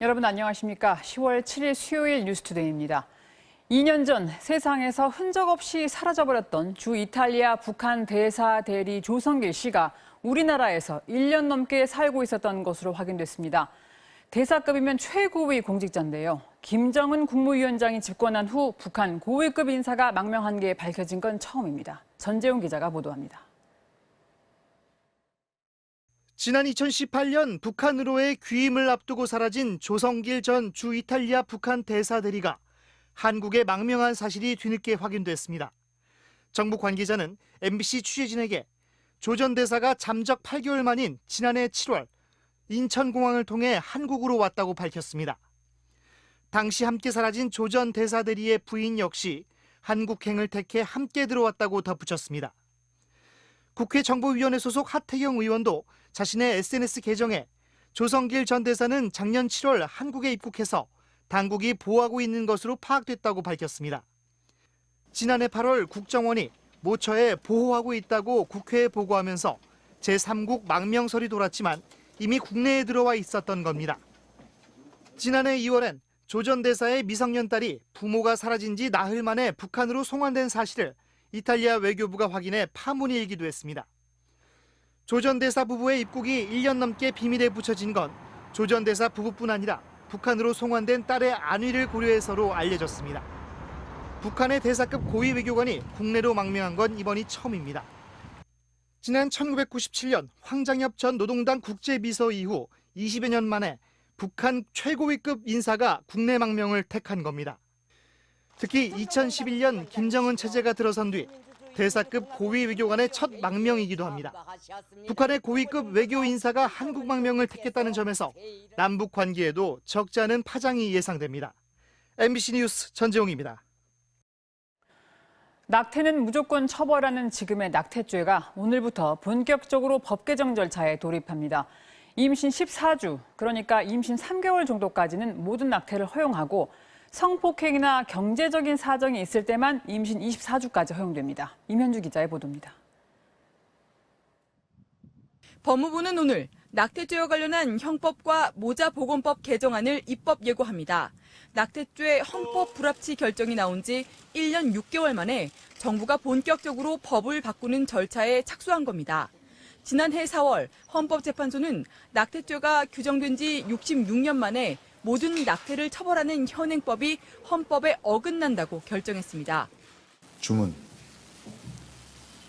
여러분 안녕하십니까? 10월 7일 수요일 뉴스투데이입니다. 2년 전 세상에서 흔적 없이 사라져버렸던 주 이탈리아 북한 대사 대리 조성길 씨가 우리나라에서 1년 넘게 살고 있었던 것으로 확인됐습니다. 대사급이면 최고위 공직자인데요. 김정은 국무위원장이 집권한 후 북한 고위급 인사가 망명한 게 밝혀진 건 처음입니다. 전재용 기자가 보도합니다. 지난 2018년 북한으로의 귀임을 앞두고 사라진 조성길 전 주 이탈리아 북한 대사 대리가 한국에 망명한 사실이 뒤늦게 확인됐습니다. 정부 관계자는 MBC 취재진에게 조 전 대사가 잠적 8개월 만인 지난해 7월 인천공항을 통해 한국으로 왔다고 밝혔습니다. 당시 함께 사라진 조 전 대사 대리의 부인 역시 한국행을 택해 함께 들어왔다고 덧붙였습니다. 국회 정보위원회 소속 하태경 의원도 자신의 SNS 계정에 조성길 전 대사는 작년 7월 한국에 입국해서 당국이 보호하고 있는 것으로 파악됐다고 밝혔습니다. 지난해 8월 국정원이 모처에 보호하고 있다고 국회에 보고하면서 제3국 망명설이 돌았지만 이미 국내에 들어와 있었던 겁니다. 지난해 2월엔 조 전 대사의 미성년 딸이 부모가 사라진 지 나흘 만에 북한으로 송환된 사실을 이탈리아 외교부가 확인해 파문이 일기도 했습니다. 조 전 대사 부부의 입국이 1년 넘게 비밀에 붙여진 건 조 전 대사 부부뿐 아니라 북한으로 송환된 딸의 안위를 고려해서로 알려졌습니다. 북한의 대사급 고위 외교관이 국내로 망명한 건 이번이 처음입니다. 지난 1997년 황장엽 전 노동당 국제비서 이후 20여 년 만에 북한 최고위급 인사가 국내 망명을 택한 겁니다. 특히 2011년 김정은 체제가 들어선 뒤 대사급 고위 외교관의 첫 망명이기도 합니다. 북한의 고위급 외교 인사가 한국 망명을 택했다는 점에서 남북 관계에도 적지 않은 파장이 예상됩니다. MBC 뉴스 전재용입니다. 낙태는 무조건 처벌하는 지금의 낙태죄가 오늘부터 본격적으로 법 개정 절차에 돌입합니다. 임신 14주, 그러니까 임신 3개월 정도까지는 모든 낙태를 허용하고 성폭행이나 경제적인 사정이 있을 때만 임신 24주까지 허용됩니다. 임현주 기자의 보도입니다. 법무부는 오늘 낙태죄와 관련한 형법과 모자보건법 개정안을 입법 예고합니다. 낙태죄 헌법 불합치 결정이 나온 지 1년 6개월 만에 정부가 본격적으로 법을 바꾸는 절차에 착수한 겁니다. 지난해 4월 헌법재판소는 낙태죄가 규정된 지 66년 만에 모든 낙태를 처벌하는 현행법이 헌법에 어긋난다고 결정했습니다. 주문,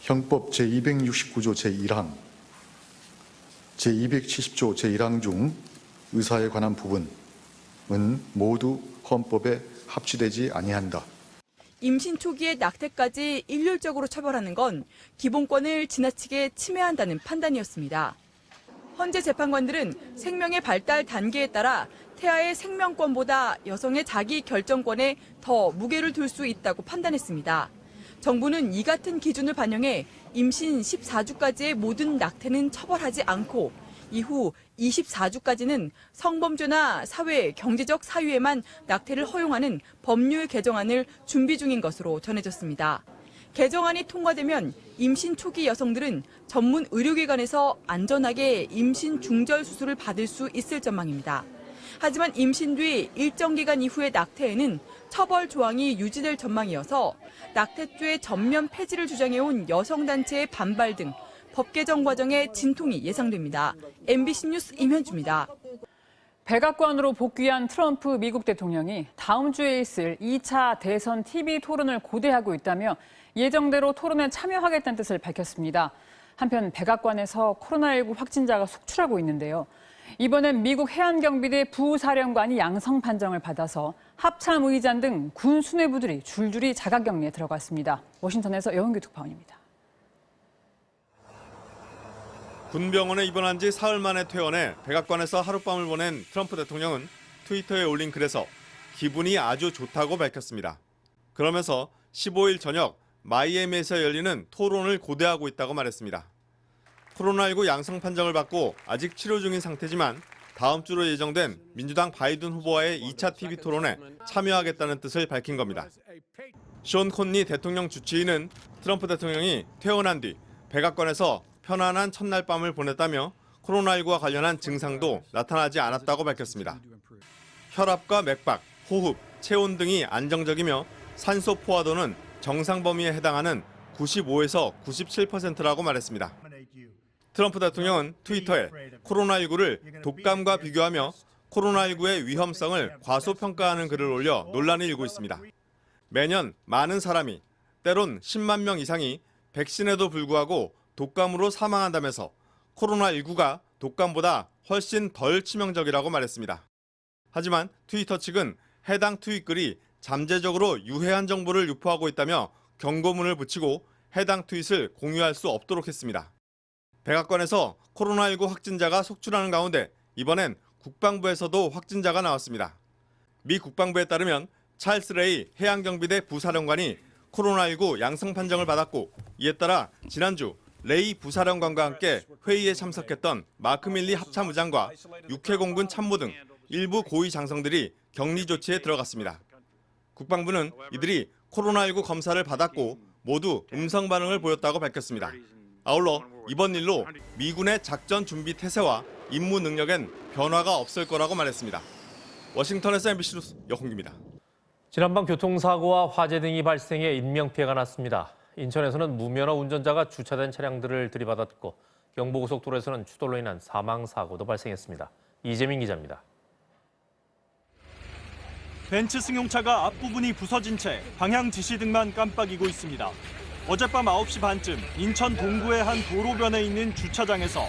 형법 제269조 제1항, 제270조 제1항 중 의사에 관한 부분은 모두 헌법에 합치되지 아니한다. 임신 초기의 낙태까지 일률적으로 처벌하는 건 기본권을 지나치게 침해한다는 판단이었습니다. 헌재 재판관들은 생명의 발달 단계에 따라 태아의 생명권보다 여성의 자기 결정권에 더 무게를 둘 수 있다고 판단했습니다. 정부는 이 같은 기준을 반영해 임신 14주까지의 모든 낙태는 처벌하지 않고 이후 24주까지는 성범죄나 사회, 경제적 사유에만 낙태를 허용하는 법률 개정안을 준비 중인 것으로 전해졌습니다. 개정안이 통과되면 임신 초기 여성들은 전문 의료기관에서 안전하게 임신 중절 수술을 받을 수 있을 전망입니다. 하지만 임신 뒤 일정 기간 이후의 낙태에는 처벌 조항이 유지될 전망이어서 낙태죄 전면 폐지를 주장해온 여성단체의 반발 등 법 개정 과정에 진통이 예상됩니다. MBC 뉴스 임현주입니다. 백악관으로 복귀한 트럼프 미국 대통령이 다음 주에 있을 2차 대선 TV 토론을 고대하고 있다며 예정대로 토론에 참여하겠다는 뜻을 밝혔습니다. 한편 백악관에서 코로나19 확진자가 속출하고 있는데요. 이번엔 미국 해안경비대 부사령관이 양성 판정을 받아서 합참의장 등 군 수뇌부들이 줄줄이 자가격리에 들어갔습니다. 워싱턴에서 여은규 특파원입니다. 군병원에 입원한 지 사흘 만에 퇴원해 백악관에서 하룻밤을 보낸 트럼프 대통령은 트위터에 올린 글에서 기분이 아주 좋다고 밝혔습니다. 그러면서 15일 저녁 마이애미에서 열리는 토론을 고대하고 있다고 말했습니다. 코로나19 양성 판정을 받고 아직 치료 중인 상태지만 다음 주로 예정된 민주당 바이든 후보와의 2차 TV 토론에 참여하겠다는 뜻을 밝힌 겁니다. 션 콘니 대통령 주치의는 트럼프 대통령이 퇴원한 뒤 백악관에서 편안한 첫날 밤을 보냈다며 코로나19와 관련한 증상도 나타나지 않았다고 밝혔습니다. 혈압과 맥박, 호흡, 체온 등이 안정적이며 산소 포화도는 정상 범위에 해당하는 95에서 97%라고 말했습니다. 트럼프 대통령은 트위터에 코로나19를 독감과 비교하며 코로나19의 위험성을 과소평가하는 글을 올려 논란이 일고 있습니다. 매년 많은 사람이, 때론 10만 명 이상이 백신에도 불구하고 독감으로 사망한다면서 코로나19가 독감보다 훨씬 덜 치명적이라고 말했습니다. 하지만 트위터 측은 해당 트윗글이 잠재적으로 유해한 정보를 유포하고 있다며 경고문을 붙이고 해당 트윗을 공유할 수 없도록 했습니다. 백악관에서 코로나19 확진자가 속출하는 가운데 이번엔 국방부에서도 확진자가 나왔습니다. 미 국방부에 따르면 찰스 레이 해양경비대 부사령관이 코로나19 양성 판정을 받았고, 이에 따라 지난주 레이 부사령관과 함께 회의에 참석했던 마크 밀리 합참의장과 육해공군 참모 등 일부 고위 장성들이 격리 조치에 들어갔습니다. 국방부는 이들이 코로나19 검사를 받았고 모두 음성 반응을 보였다고 밝혔습니다. 아울러 이번 일로 미군의 작전 준비 태세와 임무 능력엔 변화가 없을 거라고 말했습니다. 워싱턴에서 MBC 뉴스 여홍기입니다. 지난밤 교통사고와 화재 등이 발생해 인명피해가 났습니다. 인천에서는 무면허 운전자가 주차된 차량들을 들이받았고 경부고속도로에서는 추돌로 인한 사망사고도 발생했습니다. 이재민 기자입니다. 벤츠 승용차가 앞부분이 부서진 채 방향 지시 등만 깜빡이고 있습니다. 어젯밤 9시 반쯤 인천 동구의 한 도로변에 있는 주차장에서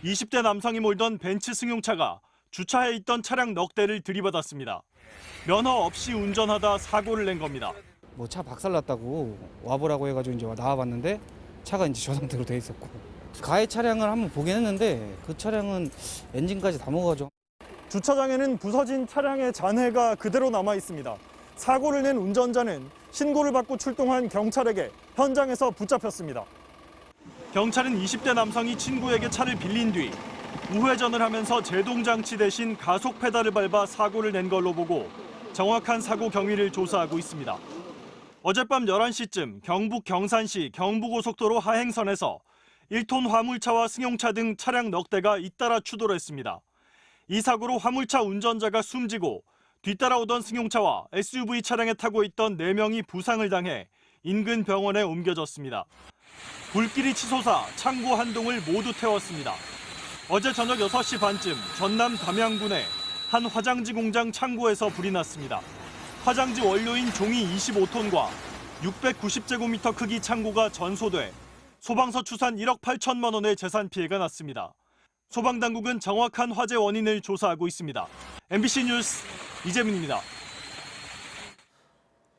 20대 남성이 몰던 벤츠 승용차가 주차해 있던 차량 넉 대를 들이받았습니다. 면허 없이 운전하다 사고를 낸 겁니다. 뭐 차 박살났다고 와보라고 해가지고 이제 나와봤는데 차가 이제 저 상태로 돼 있었고, 가해 차량을 한번 보긴 했는데 그 차량은 엔진까지 다 먹어가지고. 주차장에는 부서진 차량의 잔해가 그대로 남아 있습니다. 사고를 낸 운전자는 신고를 받고 출동한 경찰에게 현장에서 붙잡혔습니다. 경찰은 20대 남성이 친구에게 차를 빌린 뒤 우회전을 하면서 제동장치 대신 가속 페달을 밟아 사고를 낸 걸로 보고 정확한 사고 경위를 조사하고 있습니다. 어젯밤 11시쯤 경북 경산시 경부고속도로 하행선에서 1톤 화물차와 승용차 등 차량 넉 대가 잇따라 추돌했습니다. 이 사고로 화물차 운전자가 숨지고 뒤따라오던 승용차와 SUV 차량에 타고 있던 4명이 부상을 당해 인근 병원에 옮겨졌습니다. 불길이 치솟아 창고 한 동을 모두 태웠습니다. 어제 저녁 6시 반쯤 전남 담양군의 한 화장지 공장 창고에서 불이 났습니다. 화장지 원료인 종이 25톤과 690제곱미터 크기 창고가 전소돼 소방서 추산 1억 8천만 원의 재산 피해가 났습니다. 소방당국은 정확한 화재 원인을 조사하고 있습니다. MBC 뉴스 이재민입니다.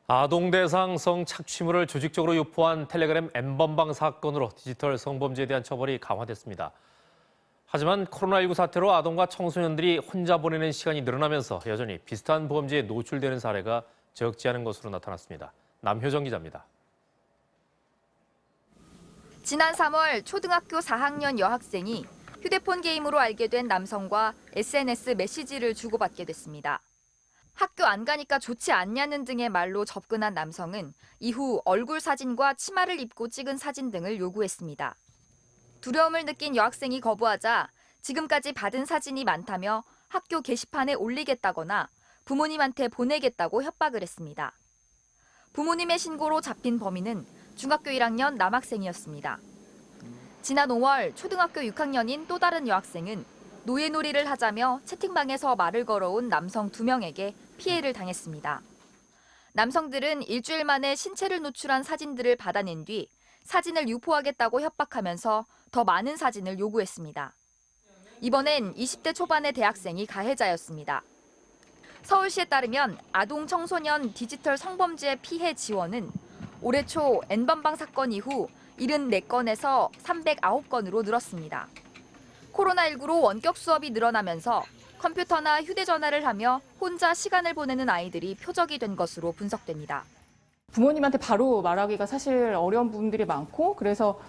아동 대상 성착취물을 조직적으로 유포한 텔레그램 N번방 사건으로 디지털 성범죄에 대한 처벌이 강화됐습니다. 하지만 코로나19 사태로 아동과 청소년들이 혼자 보내는 시간이 늘어나면서 여전히 비슷한 범죄에 노출되는 사례가 적지 않은 것으로 나타났습니다. 남효정 기자입니다. 지난 3월 초등학교 4학년 여학생이 휴대폰 게임으로 알게 된 남성과 SNS 메시지를 주고받게 됐습니다. 학교 안 가니까 좋지 않냐는 등의 말로 접근한 남성은 이후 얼굴 사진과 치마를 입고 찍은 사진 등을 요구했습니다. 두려움을 느낀 여학생이 거부하자 지금까지 받은 사진이 많다며 학교 게시판에 올리겠다거나 부모님한테 보내겠다고 협박을 했습니다. 부모님의 신고로 잡힌 범인은 중학교 1학년 남학생이었습니다. 지난 5월 초등학교 6학년인 또 다른 여학생은 노예놀이를 하자며 채팅방에서 말을 걸어온 남성 2명에게 피해를 당했습니다. 남성들은 일주일 만에 신체를 노출한 사진들을 받아낸 뒤 사진을 유포하겠다고 협박하면서 더 많은 사진을 요구했습니다. 이번엔 20대 초반의 대학생이 가해자였습니다. 서울시에 따르면 아동 청소년 디지털 성범죄 피해 지원은 올해 초 N번방 사건 이후 74건에서 309건으로 늘었습니다. 코로나19로 원격 수업이 늘어나면서 컴퓨터나 휴대전화를 하며 혼자 시간을 보내는 아이들이 표적이 된 것으로 분석됩니다. 부모님한테 바로 말하기가 사실 어려운 부분들이 많고, 그래서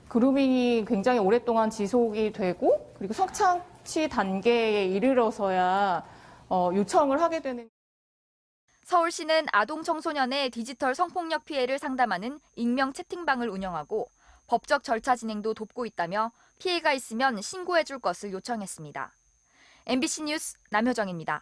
그루밍이 굉장히 오랫동안 지속이 되고, 그리고 성착취 단계에 이르러서야 요청을 하게 되는. 서울시는 아동 청소년의 디지털 성폭력 피해를 상담하는 익명 채팅방을 운영하고 법적 절차 진행도 돕고 있다며 피해가 있으면 신고해 줄 것을 요청했습니다. MBC 뉴스 남효정입니다.